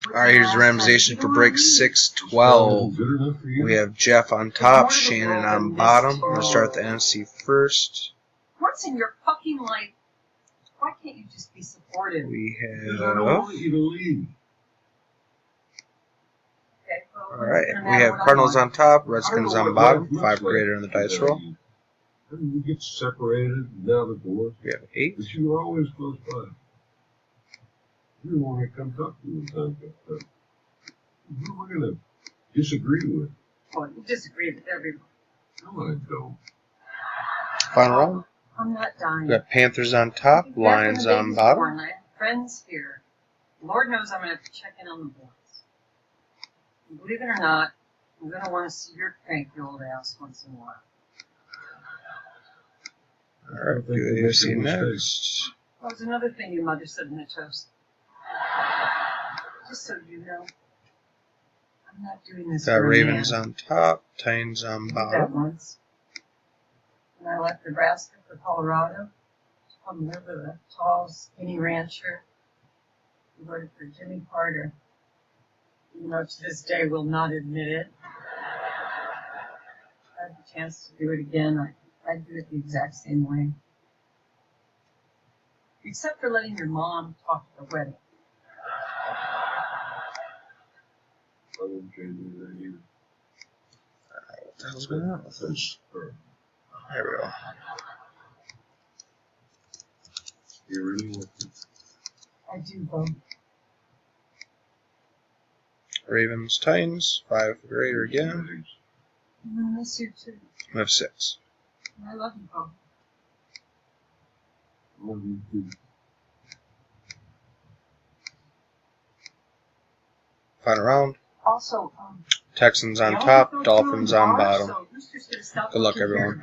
Alright, here's the randomization for break 612. We have Jeff on top, Shannon on bottom. We'll start the NFC first. Once in your fucking life, why can't you just be supportive? We have... Alright, we have Cardinals on top, Redskins on bottom, 5 greater in the dice roll. We get separated now the doors. We have 8. But you were always close by. You didn't want to come talk to me about that. Who am I going to disagree with? Oh, you disagree with everyone. No, I don't. Final round. I'm not dying. We got Panthers on top, Lions on bottom. I have friends here. Lord knows I'm going to have to check in on the boys. And believe it or not, I'm going to want to see your cranky old ass once in a while. Alright, do the AFC next. That was another thing your mother said in the toast. Just so you know, I'm not doing this Got for a Ravens man. on top, Titans on I did that bottom. once. When I left Nebraska for Colorado, I'm with a tall, skinny rancher who voted for Jimmy Carter. Even though to this day will not admit it. If I had the chance to do it again, I'd do it the exact same way. Except for letting your mom talk at the wedding. I wouldn't change anything either. What the hell's going on with this? There we go. You really want to? I do vote. Ravens, Titans, 5 greater again. I miss you too. We have 6. I love you both. I love you too. Final round. Also, Texans on top, Dolphins on bottom. Good luck, everyone.